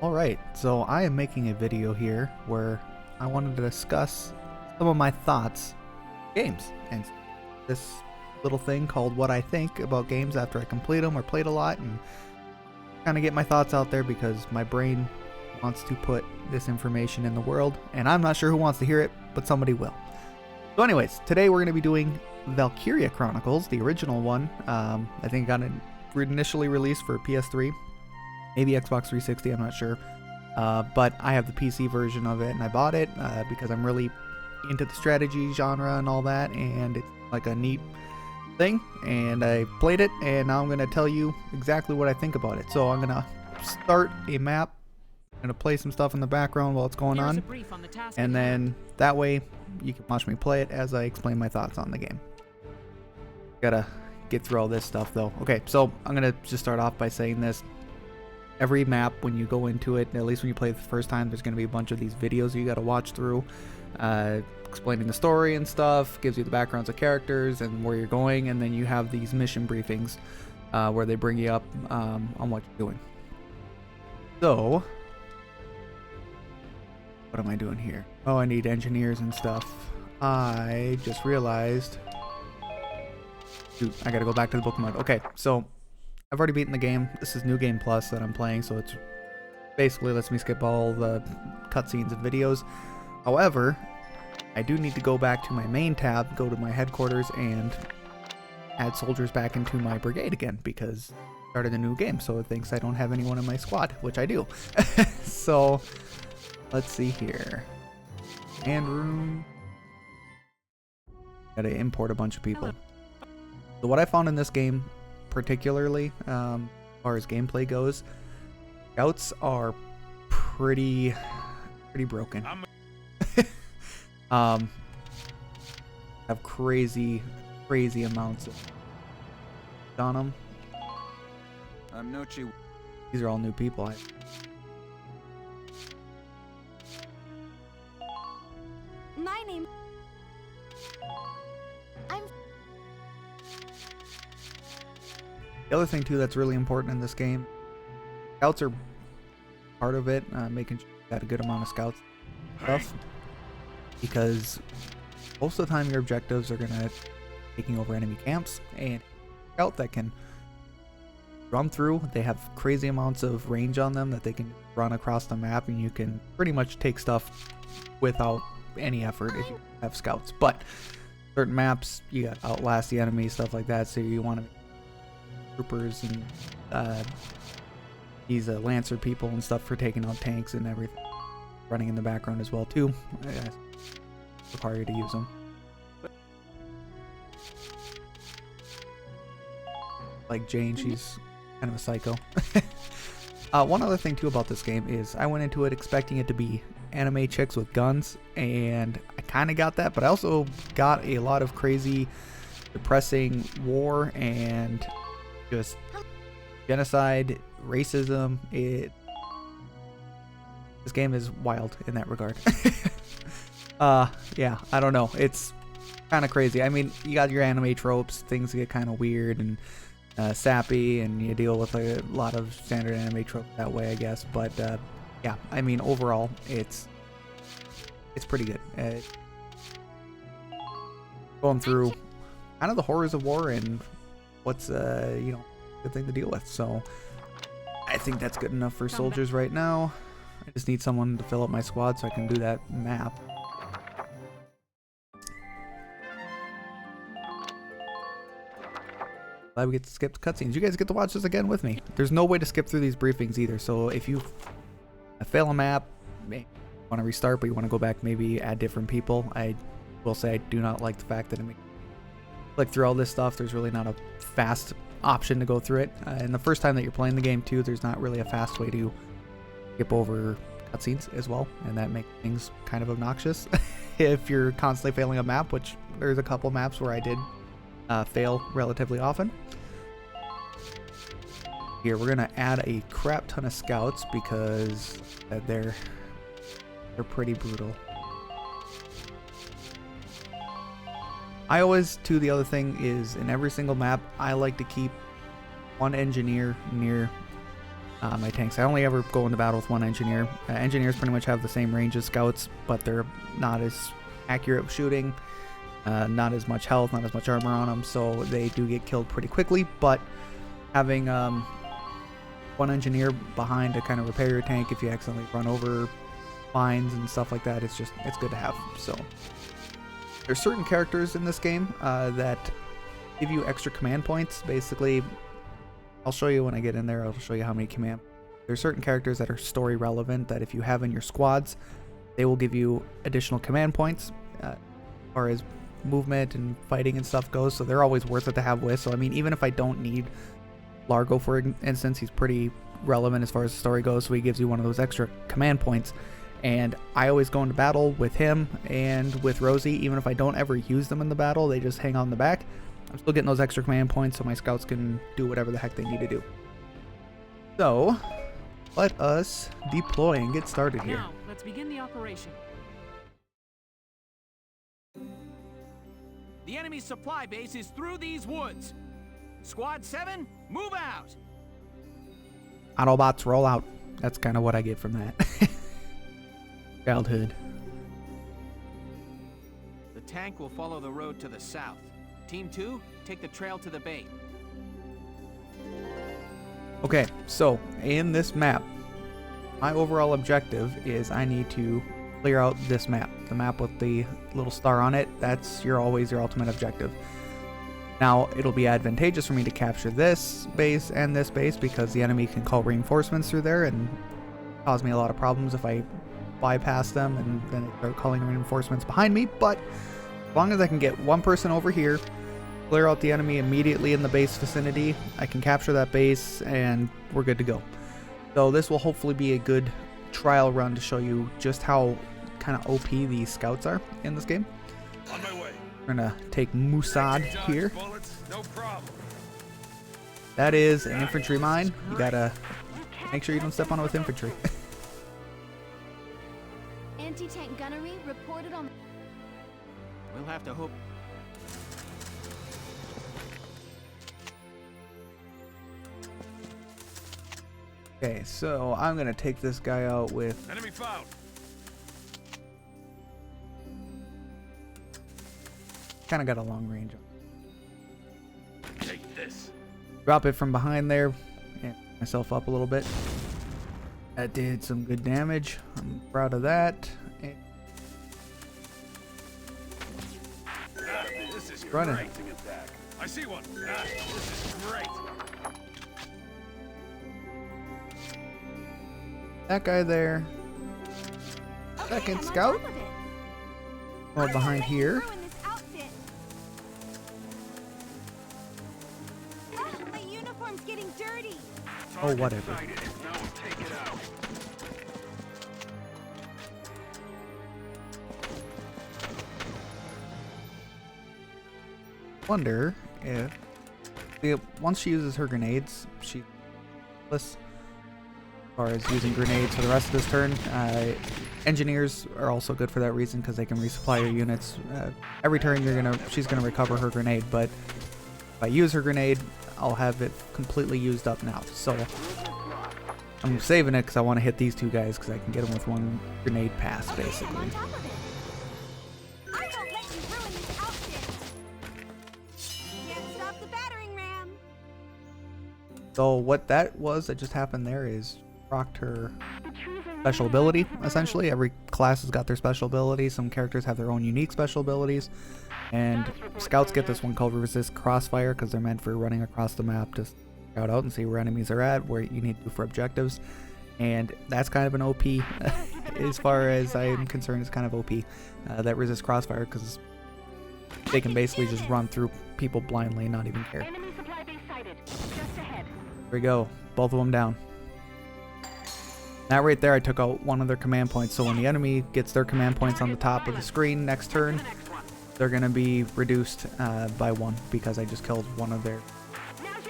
Alright, so I am making a video here where I wanted to discuss some of my thoughts on games, and this little thing called what I think about games after I complete them or played a lot, and kind of get my thoughts out there because my brain wants to put this information in the world, and I'm not sure who wants to hear it, but somebody will. So anyways, today we're going to be doing Valkyeria Chronicles, the original one. I think it got initially released for PS3. Maybe Xbox 360, I'm not sure. But I have the PC version of it, and I bought it because I'm really into the strategy genre and all that, and it's like a neat thing. And I played it, and now I'm going to tell you exactly what I think about it. So I'm going to start a map. I'm going to play some stuff in the background while it's going on. And then that way you can watch me play it as I explain my thoughts on the game. Gotta get through all this stuff though. Okay, so I'm going to just start off by saying this. Every map, when you go into it, at least when you play it the first time, there's going to be a bunch of these videos you got to watch through, explaining the story and stuff, gives you the backgrounds of characters and where you're going, and then you have these mission briefings where they bring you up on what you're doing. So, what am I doing here? Oh, I need engineers and stuff. I just realized, shoot, I got to go back to the book mode. Okay, so I've already beaten the game. This is New Game Plus that I'm playing, so it's basically lets me skip all the cutscenes and videos. However, I do need to go back to my main tab, go to my headquarters, and add soldiers back into my brigade again, because I started a new game, so it thinks I don't have anyone in my squad, which I do. So, let's see here. Command room. Gotta import a bunch of people. So what I found in this game, particularly as far as gameplay goes, scouts are pretty broken. Have crazy amounts of on them. These are all new people. My name. The other thing too that's really important in this game, scouts are part of it, making sure you got a good amount of scouts stuff, because most of the time your objectives are gonna taking over enemy camps, and scout that can run through. They have crazy amounts of range on them that they can run across the map, and you can pretty much take stuff without any effort if you have scouts. But certain maps you got outlast the enemy, stuff like that, so you want to troopers and these lancer people and stuff for taking out tanks and everything running in the background as well too. Require you to use them. Like Jane, she's kind of a psycho. One other thing too about this game is I went into it expecting it to be anime chicks with guns, and I kind of got that, but I also got a lot of crazy depressing war and just genocide, racism. This game is wild in that regard. Yeah, I don't know. It's kind of crazy. I mean, you got your anime tropes, things get kind of weird and sappy, and you deal with a lot of standard anime tropes that way, I guess. But yeah, I mean, overall, it's pretty good. Going through kind of the horrors of war and what's you know, good thing to deal with. So I think that's good enough for soldiers right now. I just need someone to fill up my squad so I can do that map. Glad we get to skip the cutscenes. You guys get to watch this again with me. There's no way to skip through these briefings either, so if you fail a map, maybe you want to restart but you want to go back, maybe add different people, I will say I do not like the fact that it makes click through all this stuff. There's really not a fast option to go through it, and the first time that you're playing the game too, there's not really a fast way to skip over cutscenes as well, and that makes things kind of obnoxious if you're constantly failing a map, which there's a couple maps where I did fail relatively often. Here we're gonna add a crap ton of scouts because they're pretty brutal. I always, too, the other thing is in every single map, I like to keep one engineer near my tanks. I only ever go into battle with one engineer. Engineers pretty much have the same range as scouts, but they're not as accurate with shooting, not as much health, not as much armor on them, so they do get killed pretty quickly. But having one engineer behind to kind of repair your tank if you accidentally run over mines and stuff like that, it's good to have. So there's certain characters in this game that give you extra command points. Basically, I'll show you when I get in there. I'll show you how many command. There's certain characters that are story relevant that if you have in your squads, they will give you additional command points as far as movement and fighting and stuff goes. So they're always worth it to have with. So I mean, even if I don't need Largo, for instance, he's pretty relevant as far as the story goes. So he gives you one of those extra command points. And I always go into battle with him and with Rosie. Even if I don't ever use them in the battle, they just hang on the back. I'm still getting those extra command points so my scouts can do whatever the heck they need to do. So, let us deploy and get started here. Now, let's begin the operation. The enemy's supply base is through these woods. Squad 7, move out! Autobots roll out. That's kind of what I get from that. Childhood. The tank will follow the road to the south. Team 2, take the trail to the bait. Okay, so in this map, my overall objective is I need to clear out this map. The map with the little star on it, that's always your ultimate objective. Now, it'll be advantageous for me to capture this base and this base because the enemy can call reinforcements through there and cause me a lot of problems if I bypass them and then they're calling reinforcements behind me. But as long as I can get one person over here, clear out the enemy immediately in the base vicinity, I can capture that base and we're good to go. So this will hopefully be a good trial run to show you just how kind of OP these scouts are in this game. On my way. We're gonna take Musad here. Bullets, no problem. That is an infantry mine. You gotta make sure you don't step on it with infantry. Anti-tank gunnery reported on. We'll have to hope. Okay, so I'm gonna take this guy out with Enemy found. kind of got a long range. Take this. Drop it from behind there and myself up a little bit. That did some good damage. I'm proud of that. And This is running. great. I see one. This is great. that guy there. Okay, Second I'm on scout. top of it. Oh, I behind won't let you here. ruin this outfit. My uniform's getting dirty. Oh, whatever. Now take it out. Wonder if once she uses her grenades, she's useless as far as using grenades for the rest of this turn. Engineers are also good for that reason because they can resupply your units. Every turn she's gonna recover her grenade, but if I use her grenade, I'll have it completely used up now. So I'm saving it because I want to hit these two guys because I can get them with one grenade pass, Okay, I'm basically. on top of it. I won't let you ruin this outfit. Can't stop the battering ram. So what that was that just happened there is procced her special ability, essentially. Every class has got their special ability. Some characters have their own unique special abilities. And scouts get this one called Resist Crossfire because they're meant for running across the map to scout out and see where enemies are at, where you need to do for objectives. And that's kind of an OP, as far as I'm concerned, it's kind of OP. That Resist Crossfire because they can basically just run through people blindly and not even care. Enemy supply base sighted. Just ahead. There we go. Both of them down. That right there, I took out one of their command points. So when the enemy gets their command points on the top of the screen next turn, they're going to be reduced by one because I just killed one of their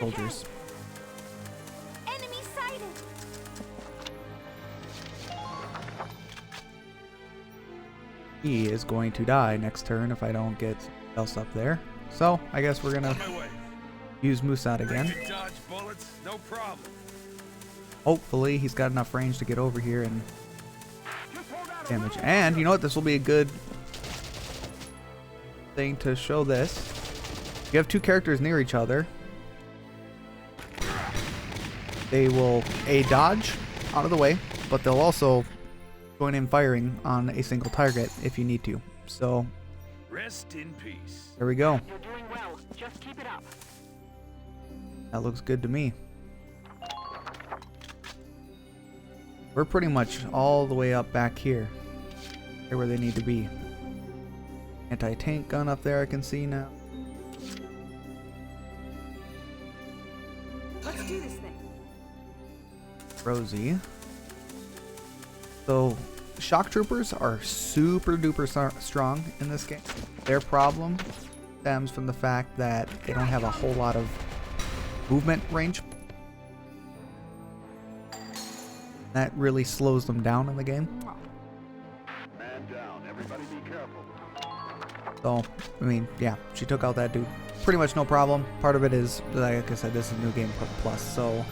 soldiers. Enemy sighted. He is going to die next turn if I don't get something else up there. So I guess we're going On to my way. use Musad Ready again. to dodge bullets, no problem. hopefully he's got enough range to get over here and damage. And you know what? This will be a good thing to show this. You have two characters near each other. They will dodge out of the way, but they'll also join in firing on a single target if you need to. So Rest in peace. there we go. You're doing well. Just keep it up. That looks good to me. We're pretty much all the way up back here. They're where they need to be. Anti-tank gun up there I can see now. Let's do this thing. Rosie. So, shock troopers are super duper strong in this game. Their problem stems from the fact that they don't have a whole lot of movement range. That really slows them down in the game. Man down. Everybody be careful. So, I mean, yeah, she took out that dude pretty much no problem. Part of it is, like I said, this is New Game Plus, so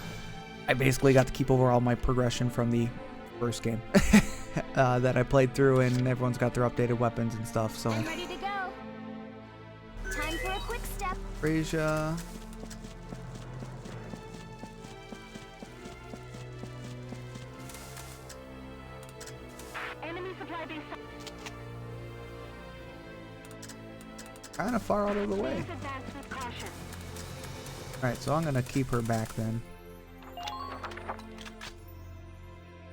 I basically got to keep over all my progression from the first game that I played through, and everyone's got their updated weapons and stuff, so. I'm ready to go. Time for a quick step. Freysia. Enemy supply base. Kind of far out of the way. Please advance with caution. Alright, so I'm gonna keep her back then.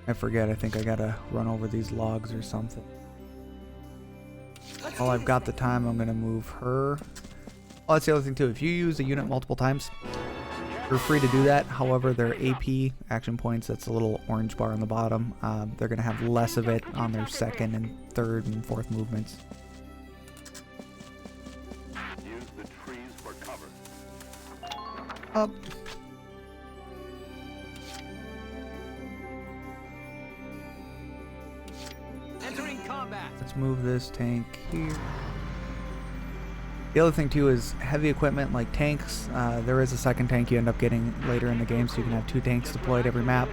I forget, I think I gotta run over these logs or something. While I've got the time, I'm gonna move her. Oh, that's the other thing too. If you use a unit multiple times, you're free to do that. However, their AP action points, that's a little orange bar on the bottom, they're gonna have less of it on their second and third and fourth movements. Use the trees for cover. Up. Entering combat. Let's move this tank here. The other thing too is heavy equipment like tanks. There is a second tank you end up getting later in the game, so you can have two tanks deployed every map.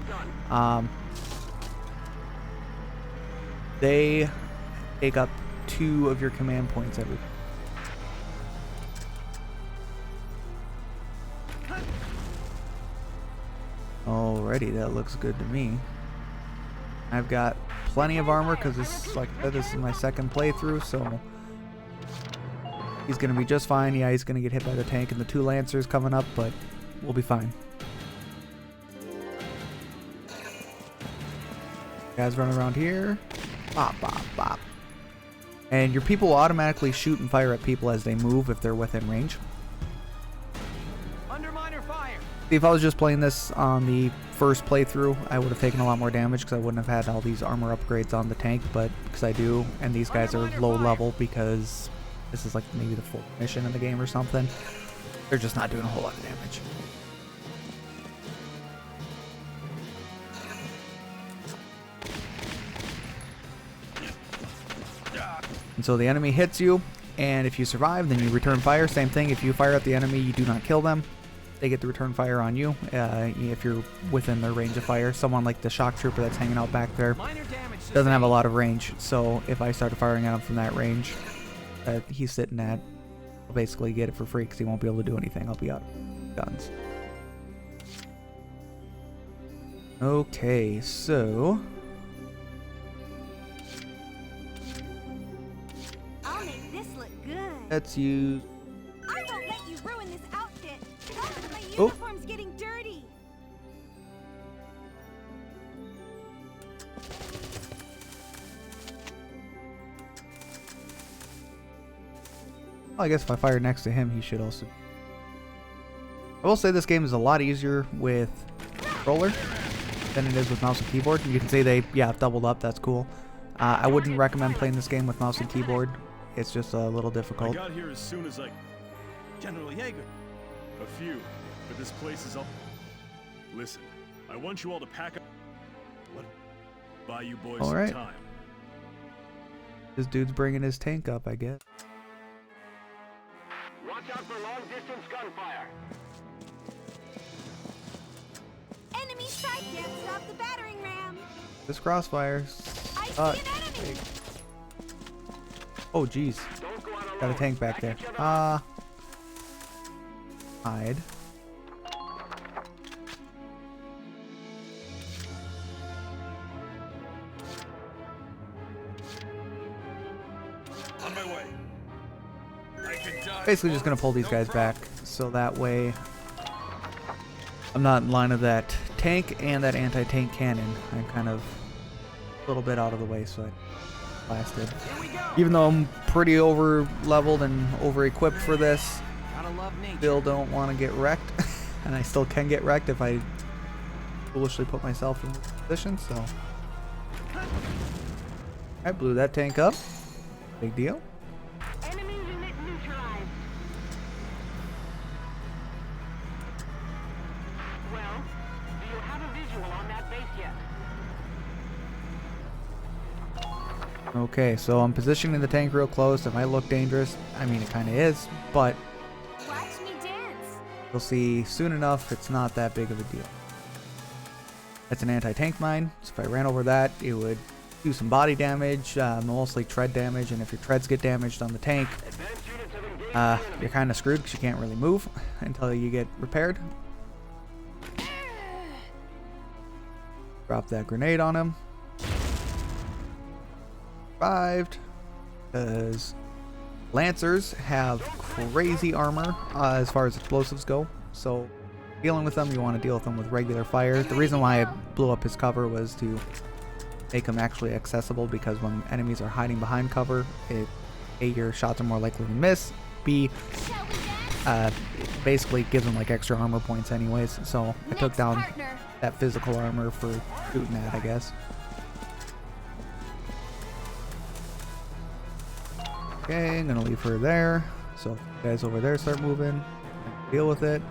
They take up 2 of your command points every. Alrighty, that looks good to me. I've got plenty of armor because this, like I said, this is my second playthrough, so he's gonna be just fine. Yeah, he's gonna get hit by the tank and the 2 lancers coming up, but we'll be fine. Guys run around here. Bop, bop, bop. And your people will automatically shoot and fire at people as they move if they're within range. Underminer fire. See, if I was just playing this on the first playthrough, I would have taken a lot more damage because I wouldn't have had all these armor upgrades on the tank, but because I do, and these guys are low level because this is like maybe the 4th mission in the game or something, they're just not doing a whole lot of damage. And so the enemy hits you, and if you survive, then you return fire. Same thing, if you fire at the enemy, you do not kill them. They get to return fire on you if you're within their range of fire. Someone like the shock trooper that's hanging out back there Minor damage. doesn't have a lot of range, so if I started firing at him from that range that he's sitting at, I'll basically get it for free because he won't be able to do anything. I'll be out of guns. Okay, so I'll make this look good. let's use. I won't let you ruin this outfit. My Oh. uniform's getting dirty. Well, I guess if I fire next to him, he should also. I will say this game is a lot easier with controller than it is with mouse and keyboard. You can see they, doubled up. That's cool. I wouldn't recommend playing this game with mouse and keyboard. It's just a little I difficult. got here as soon as I... General Jaeger. A few, but this place is up. Listen, I want you all to pack up... What? Buy you boys All right. some time. This dude's bringing his tank up, I guess. Watch out for long-distance gunfire. Enemy Enemy sight can't stop the battering ram. This crossfire. I see an enemy. Oh, geez. Don't go out alone. Got a tank back there. Pack each other up. Hide. On my way. I can die. Basically just gonna pull these guys back so that way I'm not in line of that tank and that anti-tank cannon. I'm kind of a little bit out of the way, so I blasted. Here we go. Even though I'm pretty over leveled and over equipped for this, Gotta love nature. still don't want to get wrecked. And I still can get wrecked if I foolishly put myself in this position, so I blew that tank up. Big deal. Enemy unit neutralized. Well, do you have a visual on that base yet? Okay, so I'm positioning the tank real close. It might look dangerous. I mean, it kind of is, but Watch me dance. you'll see soon enough it's not that big of a deal. That's an anti-tank mine, so if I ran over that, it would do some body damage, mostly tread damage, and if your treads get damaged on the tank, Advanced units have engaged the enemy. you're kind of screwed because you can't really move until you get repaired. Drop that grenade on him. Survived. Because Lancers have crazy armor as far as explosives go. So dealing with them, you want to deal with them with regular fire. The reason why I blew up his cover was to make them actually accessible, because when enemies are hiding behind cover, A, your shots are more likely to miss. B, Shall we dance? it basically gives them like extra armor points anyways. So I took Next down partner. that physical armor for shooting at, I guess. Okay, I'm gonna leave her there. So if you guys over there start moving, deal with it.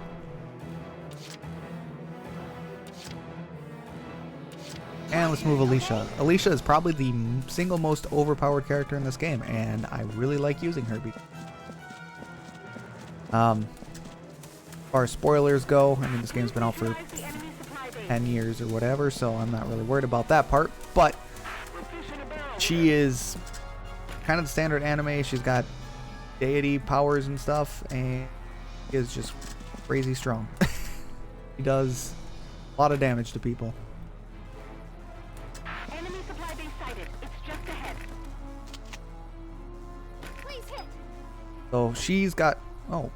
And let's move Alicia. Alicia is probably the single most overpowered character in this game, and I really like using her. As far as spoilers go, I mean, this game's been out for Neutralize the enemy supply base. 10 years or whatever, so I'm not really worried about that part. But We're fishing a barrel she is kind of the standard anime. She's got deity powers and stuff, and is just crazy strong. She does a lot of damage to people. Enemy supply base sighted. It's just ahead. Please hit. So she's got, oh,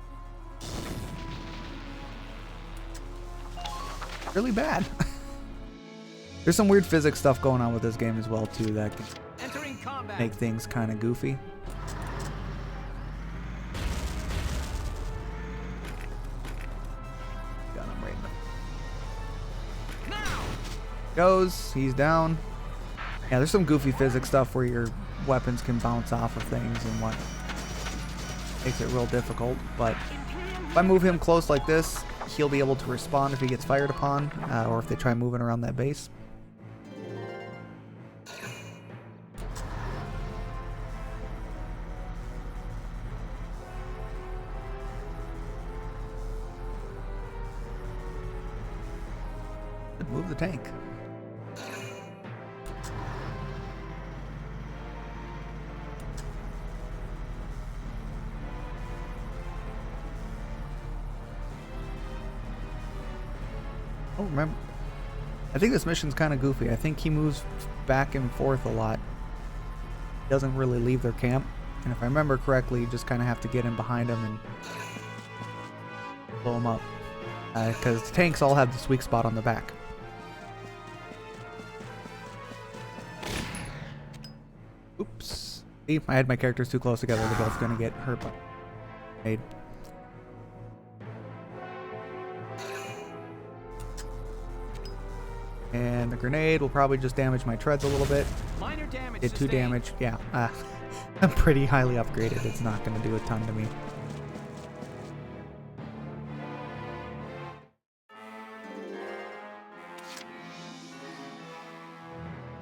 really bad. There's some weird physics stuff going on with this game as well too that can Entering combat. make things kind of goofy. Got him right in the Now. goes. He's down. Yeah, there's some goofy physics stuff where your weapons can bounce off of things and what makes it real difficult. But if I move him close like this, he'll be able to respond if he gets fired upon, or if they try moving around that base. Move the tank. Oh, remember, I think this mission's kind of goofy. I think he moves back and forth a lot. He doesn't really leave their camp. And if I remember correctly, you just kind of have to get in behind him and blow him up. Because the tanks all have this weak spot on the back. Oops. See, I had my characters too close together. They're both going to get hurt by grenade. And the grenade will probably just damage my treads a little bit. Minor damage. Did 2 sustained. damage. Yeah. I'm pretty highly upgraded. It's not going to do a ton to me.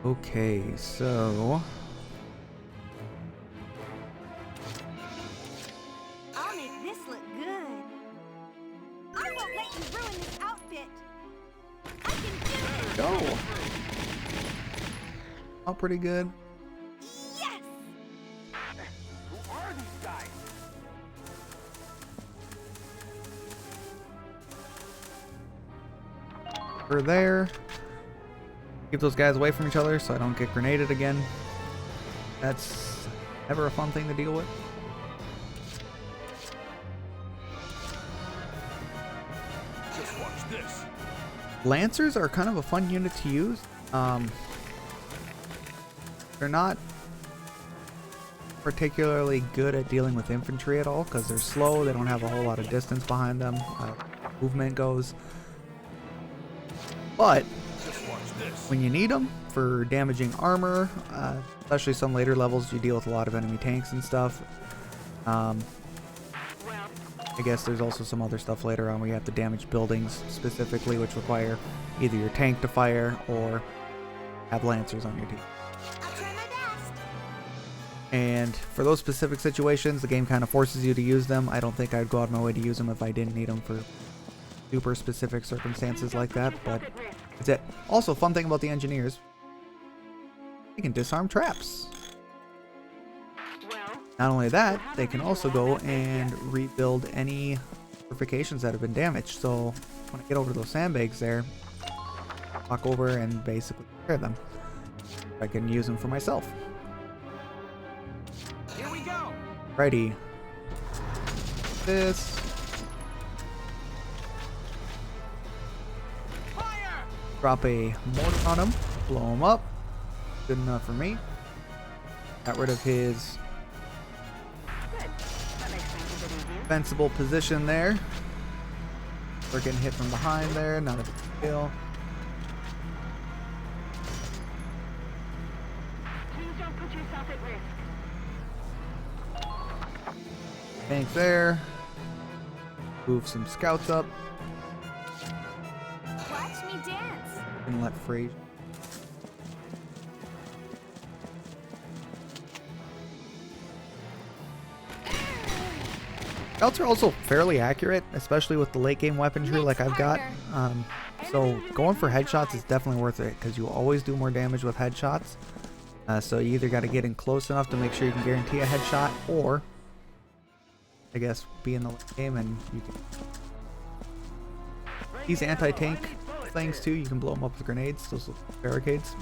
Okay, so I'll make this look good. I won't let you ruin this outfit. I can do out pretty good. Yes! Who are these guys? We're there. Keep those guys away from each other so I don't get grenaded again. That's never a fun thing to deal with. Just watch this. Lancers are kind of a fun unit to use. They're not particularly good at dealing with infantry at all because they're slow. They don't have a whole lot of distance behind them. Movement goes. But Just watch this. when you need them for damaging armor, especially some later levels, you deal with a lot of enemy tanks and stuff. Well, I guess there's also some other stuff later on where you have to damage buildings specifically, which require either your tank to fire or have lancers on your team. I'll try my best. And for those specific situations, the game kind of forces you to use them. I don't think I'd go out of my way to use them if I didn't need them for super specific circumstances like that, but that's it. Also, fun thing about the engineers, you can disarm traps. well, Not only that, they can also go and rebuild any fortifications that have been damaged. So when I get over to those sandbags there, walk over and basically repair them. I can use them for myself. Here we go. Righty. This. Fire! Drop a mortar on him. Blow him up. Good enough for me. Got rid of his good. That makes things a bit easier. defensible position there. We're getting hit from behind there. Not a big deal. Please don't put yourself at risk. Tank there. Move some scouts up. Watch me dance. And let free. Scouts are also fairly accurate, especially with the late game weaponry like I've got. So going for headshots is definitely worth it because you always do more damage with headshots. So you either got to get in close enough to make sure you can guarantee a headshot, or I guess be in the late game and you can. These anti-tank things too, you can blow them up with grenades, those little barricades.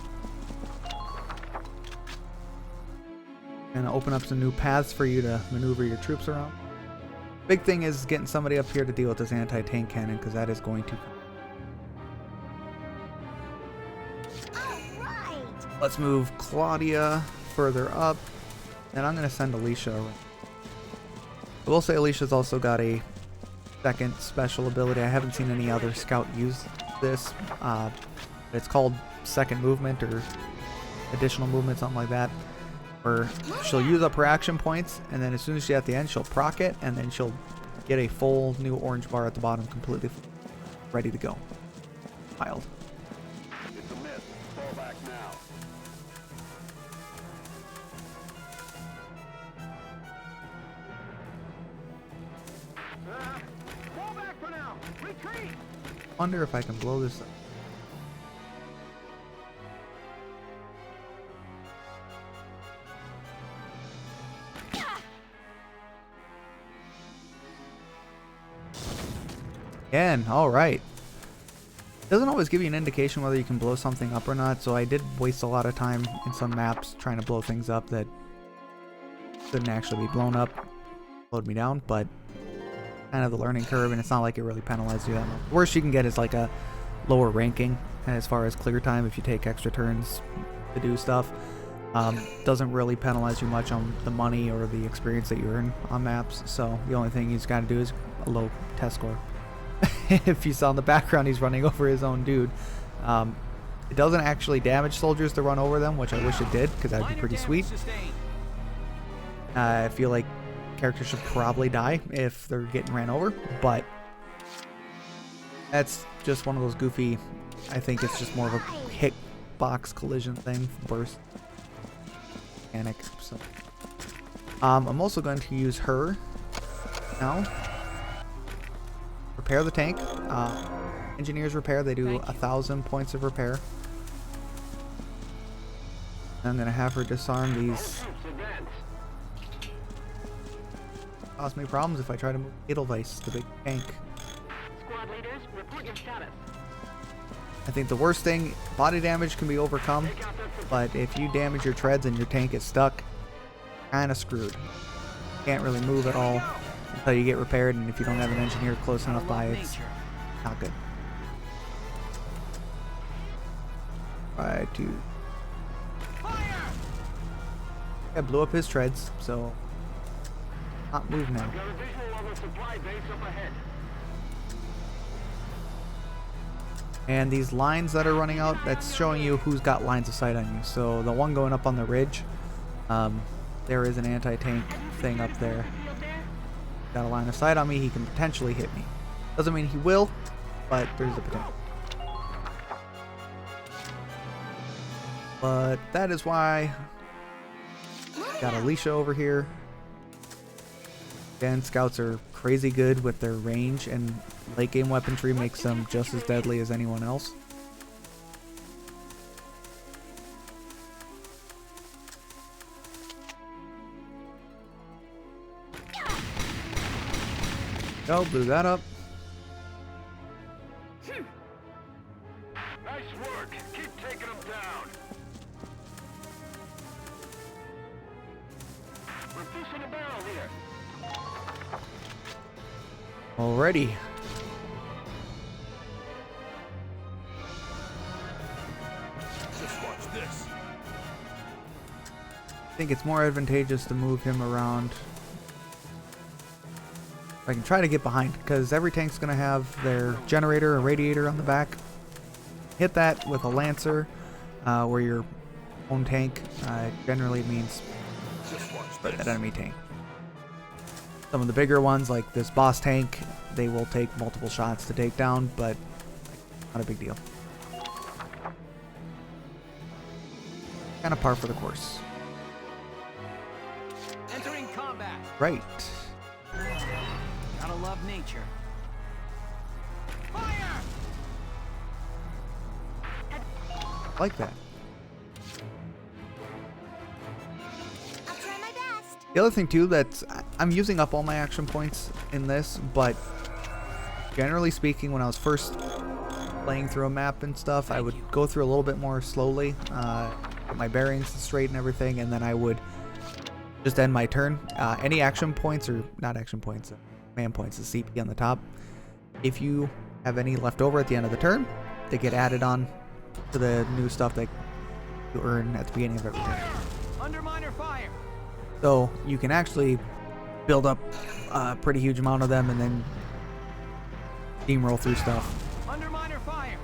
And open up some new paths for you to maneuver your troops around. Big thing is getting somebody up here to deal with this anti-tank cannon, because that is going to. Alright! Let's move Claudia further up, and I'm going to send Alicia around. I will say Alicia's also got a second special ability. I haven't seen any other scout use this. It's called second movement or additional movement, something like that. Where she'll use up her action points, and then as soon as she's at the end, she'll proc it, and then she'll get a full new orange bar at the bottom, completely ready to go. Wild. It's a miss. Fall back now. Fall back for now. Retreat. Wonder if I can blow this up. Again, alright. Doesn't always give you an indication whether you can blow something up or not, so I did waste a lot of time in some maps trying to blow things up that couldn't actually be blown up. Slowed me down, but kind of the learning curve, and it's not like it really penalized you that much. The worst you can get is like a lower ranking as far as clear time if you take extra turns to do stuff. Doesn't really penalize you much on the money or the experience that you earn on maps, so the only thing he's got to do is a low test score. If you saw in the background, he's running over his own dude. It doesn't actually damage soldiers to run over them, which I wish it did, because that'd be pretty sweet. I feel like characters should probably die if they're getting ran over, but that's just one of those goofy, I think it's just more of a hitbox collision thing, burst mechanic. So I'm also going to use her now. Repair the tank. Engineers repair, they do 1,000 points of repair. I'm gonna have her disarm these. Troops advance. Cause me problems if I try to move Edelweiss, the big tank. Squad leaders, report your status. I think the worst thing, body damage can be overcome, but if you damage your treads and your tank is stuck, kinda screwed. Can't really move at all until you get repaired, and if you don't have an engineer close enough by, it's not good. Try to... I blew up his treads, so not move now. Got a visual on the supply base up ahead. And these lines that are running out, that's showing you who's got lines of sight on you. So the one going up on the ridge, there is an anti-tank thing up there. Got a line of sight on me, he can potentially hit me. Doesn't mean he will, but there's the potential. But that is why got Alicia over here. Again, scouts are crazy good with their range, and late game weaponry makes them just as deadly as anyone else. Oh, blew that up. Nice work. Keep taking them down. We're pushing a barrel here. Alrighty. Just watch this. I think it's more advantageous to move him around. I can try to get behind, because every tank's going to have their generator or radiator on the back. Hit that with a lancer, where your own tank generally means that enemy tank. Some of the bigger ones, like this boss tank, they will take multiple shots to take down, but not a big deal. Kind of par for the course. Entering combat. Right. Gotta love nature. Fire! Like that. I'll try my best. The other thing too, that's I'm using up all my action points in this, but generally speaking, when I was first playing through a map and stuff, I would go through a little bit more slowly, get my bearings straight and everything, and then I would just end my turn. Any action points, or not action points, man points, the CP on the top, if you have any left over at the end of the turn, they get added on to the new stuff that you earn at the beginning of every turn. Underminer fire! So you can actually build up a pretty huge amount of them and then steamroll through stuff. Underminer fire!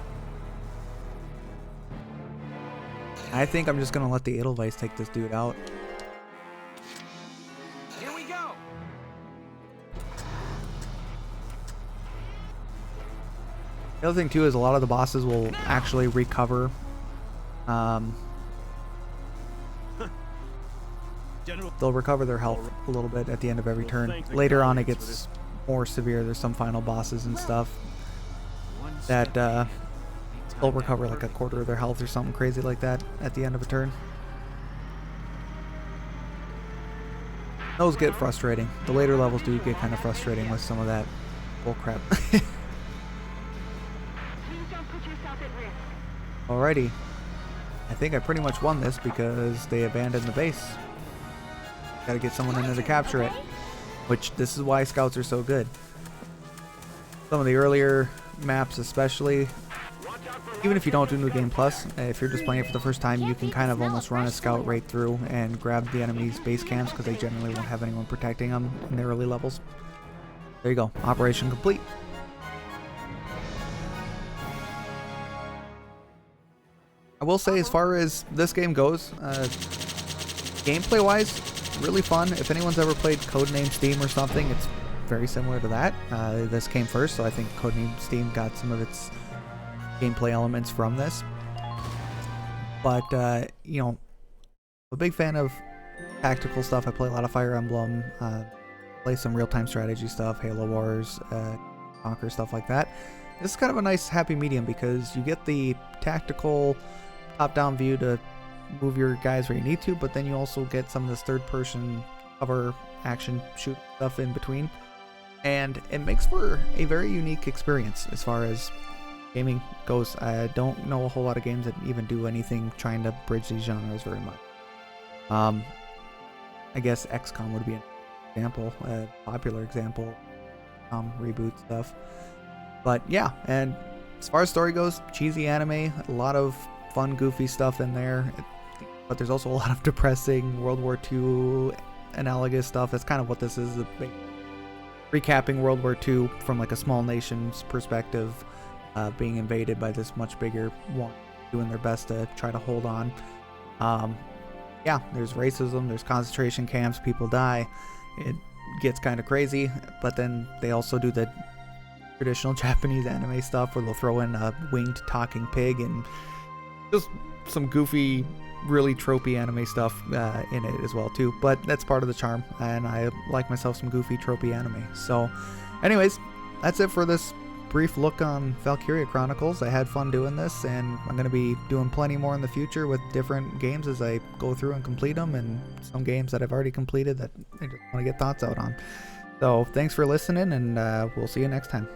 I think I'm just gonna let the Edelweiss take this dude out. Here we go! The other thing too is a lot of the bosses will actually recover. They'll recover their health a little bit at the end of every turn. Later on it gets more severe. There's some final bosses and stuff that they'll recover like a quarter of their health or something crazy like that at the end of a turn. Those get frustrating. The later levels do get kind of frustrating with some of that bullcrap. Please don't put yourself at risk. Alrighty. I think I pretty much won this because they abandoned the base. Gotta get someone in there to capture it. Which, this is why scouts are so good. Some of the earlier maps especially, even if you don't do New Game Plus, if you're just playing it for the first time, you can kind of almost run a scout right through and grab the enemy's base camps because they generally won't have anyone protecting them in the early levels. There you go. Operation complete. I will say, as far as this game goes, gameplay wise, really fun. If anyone's ever played Codename Steam or something, it's very similar to that. This came first, so I think Codename Steam got some of its gameplay elements from this. But you know, I'm a big fan of tactical stuff. I play a lot of Fire Emblem, play some real-time strategy stuff, Halo Wars, Conquer, stuff like that. This is kind of a nice happy medium because you get the tactical top-down view to move your guys where you need to, but then you also get some of this third-person cover action shoot stuff in between, and it makes for a very unique experience as far as gaming goes. I don't know a whole lot of games that even do anything trying to bridge these genres very much. I guess XCOM would be an example, a popular example, reboot stuff. But yeah, and as far as story goes, cheesy anime, a lot of fun, goofy stuff in there, but there's also a lot of depressing World War II analogous stuff. That's kind of what this is, recapping World War II from like a small nation's perspective, being invaded by this much bigger one, doing their best to try to hold on. Yeah, there's racism, there's concentration camps, people die, it gets kind of crazy, but then they also do the traditional Japanese anime stuff where they'll throw in a winged talking pig and just some goofy, really tropey anime stuff in it as well too. But that's part of the charm, and I like myself some goofy, tropey anime. So anyways, that's it for this brief look on Valkyeria Chronicles. I had fun doing this, and I'm going to be doing plenty more in the future with different games as I go through and complete them, and some games that I've already completed that I just want to get thoughts out on. So thanks for listening, and we'll see you next time.